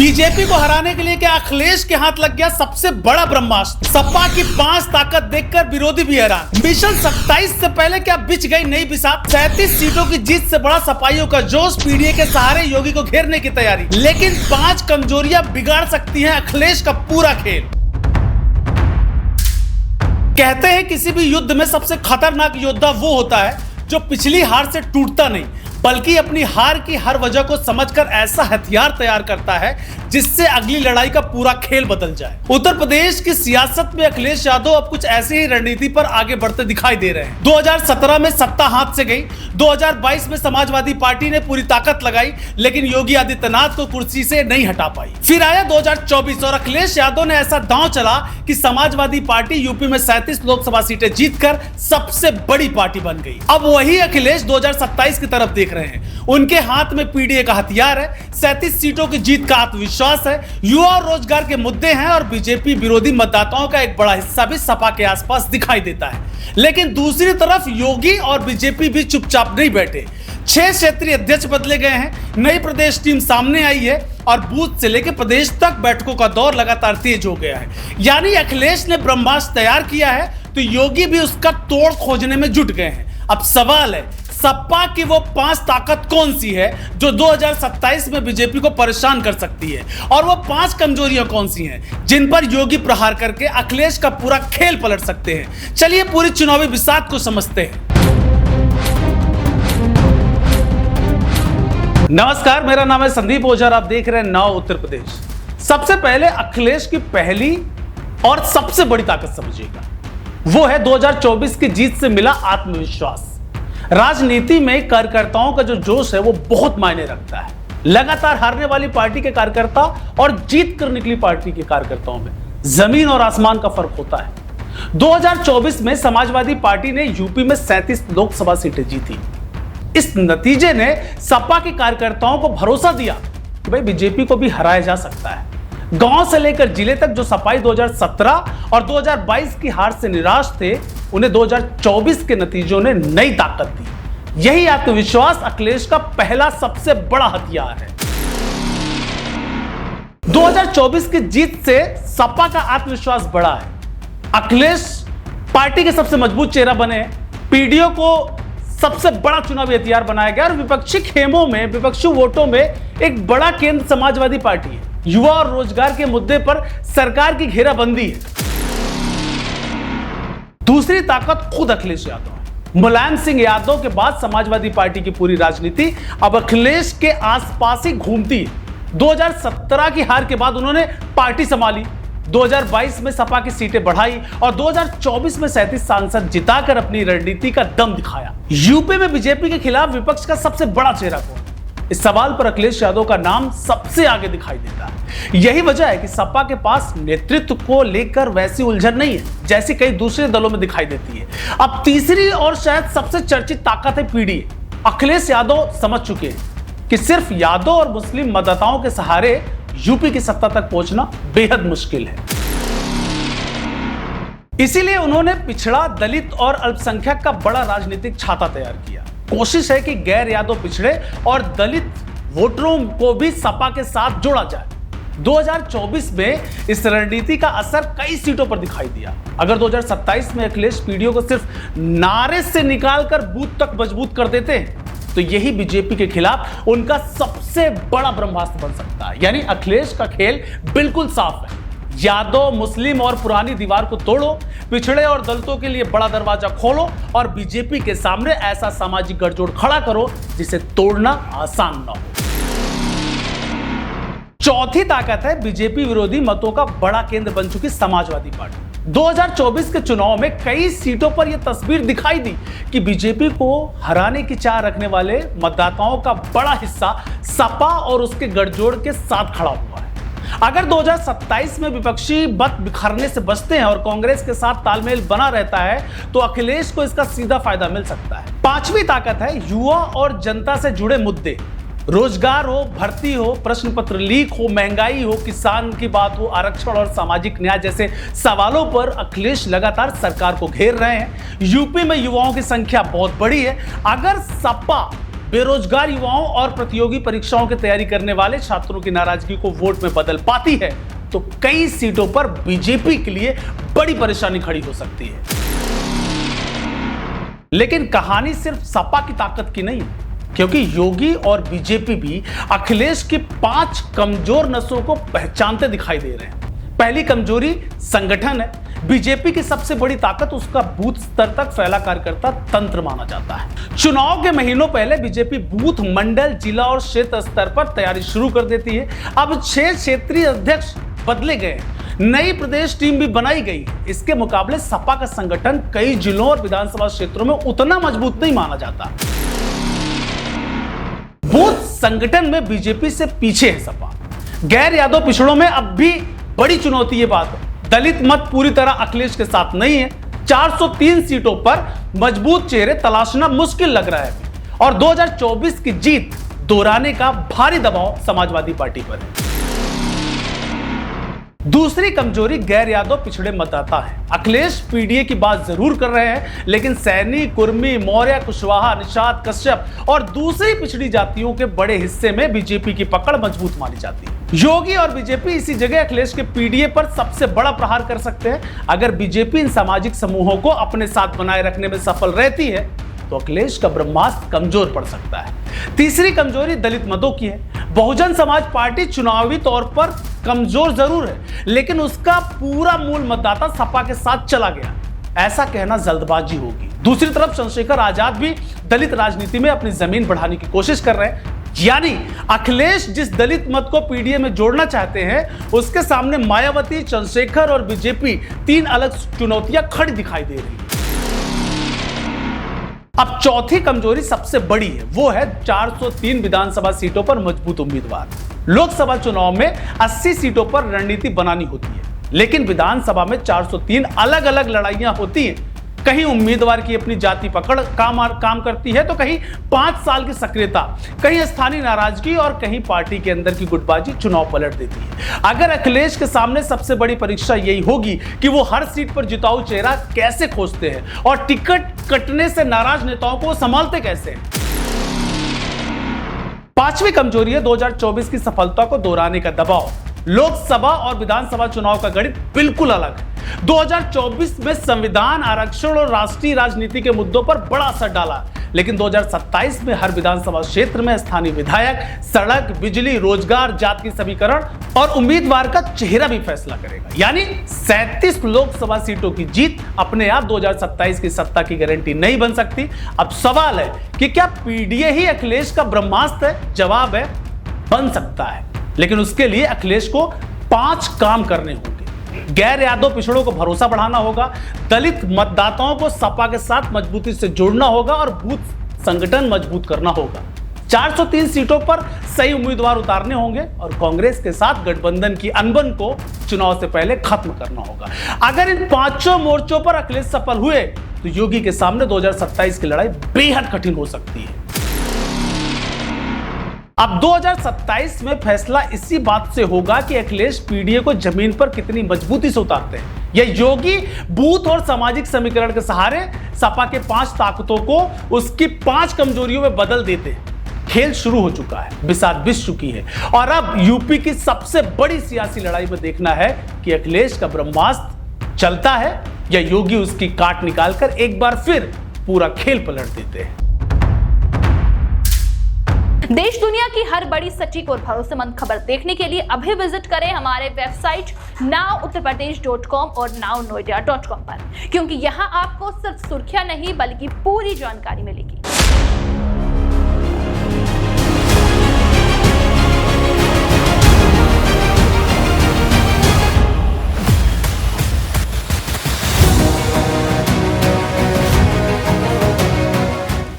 BJP को हराने के लिए क्या अखिलेश के हाथ लग गया सबसे बड़ा ब्रह्मास्त्र। सपा की 5 ताकत देखकर विरोधी भी हैरान। मिशन 27 से पहले क्या बिछ गई नई बिसात। 37 सीटों की जीत से बड़ा सपाइयों का जोश। पीडीए के सहारे योगी को घेरने की तैयारी, लेकिन 5 कमजोरियां बिगाड़ सकती हैं अखिलेश का पूरा खेल। कहते हैं किसी भी युद्ध में सबसे खतरनाक योद्धा वो होता है जो पिछली हार से टूटता नहीं, बल्कि अपनी हार की हर वजह को समझकर ऐसा हथियार तैयार करता है जिससे अगली लड़ाई का पूरा खेल बदल जाए। उत्तर प्रदेश की सियासत में अखिलेश यादव अब कुछ ऐसी ही रणनीति पर आगे बढ़ते दिखाई दे रहे हैं। 2017 में सत्ता हाथ से गई, 2022 में समाजवादी पार्टी ने पूरी ताकत लगाई, लेकिन योगी आदित्यनाथ को कुर्सी से नहीं हटा पाई। फिर आया 2024 और अखिलेश यादव ने ऐसा दांव चला कि समाजवादी पार्टी यूपी में 37 लोकसभा सीटें जीतकर सबसे बड़ी पार्टी बन गई। अब वही अखिलेश 2027 की तरफ देख रहे हैं। उनके हाथ में पीडीए का हथियार है, 37 सीटों की जीत का आत्मविश्वास है, युवा और रोजगार के मुद्दे हैं और बीजेपी विरोधी मतदाताओं का एक बड़ा हिस्सा भी सपा के आसपास दिखाई देता है। लेकिन दूसरी तरफ योगी और बीजेपी भी चुपचाप नहीं बैठे। 6 क्षेत्रीय अध्यक्ष बदले गए हैं, नई प्रदेश टीम सामने आई है और बूथ से लेकर प्रदेश तक बैठकों का दौर लगातार तेज हो गया है। यानी अखिलेश ने ब्रह्मास्त्र तैयार किया है तो योगी भी उसका तोड़ खोजने में जुट गए हैं। अब सवाल है, सपा की वो 5 ताकत कौन सी है जो 2027 में बीजेपी को परेशान कर सकती है, और वो 5 कमजोरियां कौन सी हैं जिन पर योगी प्रहार करके अखिलेश का पूरा खेल पलट सकते हैं। चलिए पूरी चुनावी बिसात को समझते हैं। नमस्कार, मेरा नाम है संदीप ओझा, आप देख रहे हैं नाउ उत्तर प्रदेश। सबसे पहले अखिलेश की पहली और सबसे बड़ी ताकत समझिएगा, वो है 2024 की जीत से मिला आत्मविश्वास। राजनीति में कार्यकर्ताओं का जो जोश है वो बहुत मायने रखता है। लगातार हारने वाली पार्टी के कार्यकर्ता और जीत कर निकली पार्टी के कार्यकर्ताओं में जमीन और आसमान का फर्क होता है। 2024 में समाजवादी पार्टी ने यूपी में 37 लोकसभा सीटें जीती। इस नतीजे ने सपा के कार्यकर्ताओं को भरोसा दिया कि भाई बीजेपी को भी हराया जा सकता है। गांव से लेकर जिले तक जो सपाई 2017 और 2022 की हार से निराश थे, उन्हें 2024 के नतीजों ने नई ताकत दी। यही आत्मविश्वास अखिलेश का पहला सबसे बड़ा हथियार है। 2024 की जीत से सपा का आत्मविश्वास बढ़ा है। अखिलेश पार्टी के सबसे मजबूत चेहरा बने। पीडीओ को सबसे बड़ा चुनावी हथियार बनाया गया और विपक्षी खेमों में, विपक्षी वोटों में एक बड़ा केंद्र समाजवादी पार्टी है। युवा और रोजगार के मुद्दे पर सरकार की घेराबंदी है। दूसरी ताकत खुद अखिलेश यादव है। मुलायम सिंह यादव के बाद समाजवादी पार्टी की पूरी राजनीति अब अखिलेश के आसपास ही घूमती है। 2017 की हार के बाद उन्होंने पार्टी संभाली, 2022 में सपा की सीटें बढ़ाई और 2024 में 37 सांसद जिताकर अपनी रणनीति का दम दिखाया। यूपी में बीजेपी के खिलाफ विपक्ष का सबसे बड़ा चेहरा कौन? इस सवाल पर अखिलेश यादव का नाम सबसे आगे दिखाई देता है। यही वजह है कि सपा के पास नेतृत्व को लेकर वैसी उलझन नहीं है जैसी कई दूसरे दलों में दिखाई देती है। अब तीसरी और शायद सबसे चर्चित ताकत है पीडीए। अखिलेश यादव समझ चुके हैं कि सिर्फ यादव और मुस्लिम मतदाताओं के सहारे यूपी की सत्ता तक पहुंचना बेहद मुश्किल है। इसीलिए उन्होंने पिछड़ा, दलित और अल्पसंख्यक का बड़ा राजनीतिक छाता तैयार किया। कोशिश है कि गैर यादव पिछड़े और दलित वोटरों को भी सपा के साथ जोड़ा जाए। 2024 में इस रणनीति का असर कई सीटों पर दिखाई दिया। अगर 2027 में अखिलेश पीडीओ को सिर्फ नारे से निकालकर बूथ तक मजबूत कर देते हैं तो यही बीजेपी के खिलाफ उनका सबसे बड़ा ब्रह्मास्त्र बन सकता है। यानी अखिलेश का खेल बिल्कुल साफ है। यादव, मुस्लिम और पुरानी दीवार को तोड़ो, पिछड़े और दलितों के लिए बड़ा दरवाजा खोलो और बीजेपी के सामने ऐसा सामाजिक गठजोड़ खड़ा करो जिसे तोड़ना आसान ना हो। चौथी ताकत है बीजेपी विरोधी मतों का बड़ा केंद्र बन चुकी समाजवादी पार्टी। 2024 के चुनाव में कई सीटों पर यह तस्वीर दिखाई दी कि बीजेपी को हराने की चाह रखने वाले मतदाताओं का बड़ा हिस्सा सपा और उसके गठजोड़ के साथ खड़ा हुआ है। अगर 2027 में विपक्षी मत बिखरने से बचते हैं और कांग्रेस के साथ तालमेल बना रहता है तो अखिलेश को इसका सीधा फायदा मिल सकता है। पांचवी ताकत है युवा और जनता से जुड़े मुद्दे। रोजगार हो, भर्ती हो, प्रश्न पत्र लीक हो, महंगाई हो, किसान की बात हो, आरक्षण और सामाजिक न्याय जैसे सवालों पर अखिलेश लगातार सरकार को घेर रहे हैं। यूपी में युवाओं की संख्या बहुत बड़ी है। अगर सपा बेरोजगार युवाओं और प्रतियोगी परीक्षाओं की तैयारी करने वाले छात्रों की नाराजगी को वोट में बदल पाती है तो कई सीटों पर बीजेपी के लिए बड़ी परेशानी खड़ी हो सकती है। लेकिन कहानी सिर्फ सपा की ताकत की नहीं है, क्योंकि योगी और बीजेपी भी अखिलेश की 5 कमजोर नसों को पहचानते दिखाई दे रहे हैं। पहली कमजोरी संगठन है। बीजेपी की सबसे बड़ी ताकत उसका बूथ स्तर तक फैला कार्यकर्ता तंत्र माना जाता है। चुनाव के महीनों पहले बीजेपी बूथ, मंडल, जिला और क्षेत्र स्तर पर तैयारी शुरू कर देती है। अब 6 क्षेत्रीय अध्यक्ष बदले गए, नई प्रदेश टीम भी बनाई गई। इसके मुकाबले सपा का संगठन कई जिलों और विधानसभा क्षेत्रों में उतना मजबूत नहीं माना जाता। बूथ संगठन में बीजेपी से पीछे है सपा। गैर यादव पिछड़ों में अब भी बड़ी चुनौती ये बात है। दलित मत पूरी तरह अखिलेश के साथ नहीं है। 403 सीटों पर मजबूत चेहरे तलाशना मुश्किल लग रहा है और 2024 की जीत दोहराने का भारी दबाव समाजवादी पार्टी पर है। दूसरी कमजोरी गैर यादव पिछड़े मतदाता है। अखिलेश पीडीए की बात जरूर कर रहे हैं, लेकिन सैनी, कुर्मी, मौर्य, कुशवाहा, निषाद, कश्यप और दूसरी पिछड़ी जातियों के बड़े हिस्से में बीजेपी की पकड़ मजबूत मानी जाती है। योगी और बीजेपी इसी जगह अखिलेश के पीडीए पर सबसे बड़ा प्रहार कर सकते हैं। अगर बीजेपी इन सामाजिक समूहों को अपने साथ बनाए रखने में सफल रहती है तो अखिलेश का ब्रह्मास्त्र कमजोर पड़ सकता है। तीसरी कमजोरी दलित मतों की है। बहुजन समाज पार्टी चुनावी तौर पर कमजोर जरूर है, लेकिन उसका पूरा मूल मतदाता सपा के साथ चला गया। ऐसा कहना जल्दबाजी होगी। दूसरी तरफ चंद्रशेखर आजाद भी दलित राजनीति में अपनी जमीन बढ़ाने की कोशिश कर रहे हैं। यानी अखिलेश जिस दलित मत को पीडीए में जोड़ना चाहते हैं, उसके सामने मायावती, चंद्रशेखर और बीजेपी 3 अलग चुनौतियां खड़ी दिखाई दे रही है। अब चौथी कमजोरी सबसे बड़ी है, वो है 403 विधानसभा सीटों पर मजबूत उम्मीदवार। लोकसभा चुनाव में 80 सीटों पर रणनीति बनानी होती है, लेकिन विधानसभा में 403 अलग अलग लड़ाइयां होती हैं। कहीं उम्मीदवार की अपनी जाति पकड़ काम करती है तो कहीं 5 साल की सक्रियता, कहीं स्थानीय नाराजगी और कहीं पार्टी के अंदर की गुटबाजी चुनाव पलट देती है। अगर अखिलेश के सामने सबसे बड़ी परीक्षा यही होगी कि वो हर सीट पर जिताऊ चेहरा कैसे खोजते हैं और टिकट कटने से नाराज नेताओं को संभालते कैसे हैं। पांचवी कमजोरी है 2024 की सफलता को दोहराने का दबाव। लोकसभा और विधानसभा चुनाव का गणित बिल्कुल अलग है। 2024 में संविधान, आरक्षण और राष्ट्रीय राजनीति के मुद्दों पर बड़ा असर डाला, लेकिन 2027 में हर विधानसभा क्षेत्र में स्थानीय विधायक, सड़क, बिजली, रोजगार, जाति समीकरण और उम्मीदवार का चेहरा भी फैसला करेगा। यानी 37 लोकसभा सीटों की जीत अपने आप 2027 की सत्ता की गारंटी नहीं बन सकती। अब सवाल है कि क्या पीडीए ही अखिलेश का ब्रह्मास्त्र है? जवाब है, बन सकता है, लेकिन उसके लिए अखिलेश को 5 काम करने होंगे। गैर यादव पिछड़ों को भरोसा बढ़ाना होगा, दलित मतदाताओं को सपा के साथ मजबूती से जोड़ना होगा और बूथ संगठन मजबूत करना होगा। 403 सीटों पर सही उम्मीदवार उतारने होंगे और कांग्रेस के साथ गठबंधन की अनबन को चुनाव से पहले खत्म करना होगा। अगर इन 5 मोर्चों पर अखिलेश सफल हुए तो योगी के सामने 2027 की लड़ाई बेहद कठिन हो सकती है। अब 2027 में फैसला इसी बात से होगा कि अखिलेश पीडीए को जमीन पर कितनी मजबूती से उतारते हैं। यह योगी बूथ और सामाजिक समीकरण के सहारे सपा के 5 ताकतों को उसकी 5 कमजोरियों में बदल देते हैं। खेल शुरू हो चुका है, बिसात बिछ चुकी है और अब यूपी की सबसे बड़ी सियासी लड़ाई में देखना है कि अखिलेश का ब्रह्मास्त्र चलता है या योगी उसकी काट निकालकर एक बार फिर पूरा खेल पलट देते हैं। देश दुनिया की हर बड़ी, सटीक और भरोसेमंद खबर देखने के लिए अभी विजिट करें हमारे वेबसाइट nowuttarpradesh.com और nownoida.com पर, क्योंकि यहाँ आपको सिर्फ सुर्खियां नहीं बल्कि पूरी जानकारी मिलेगी।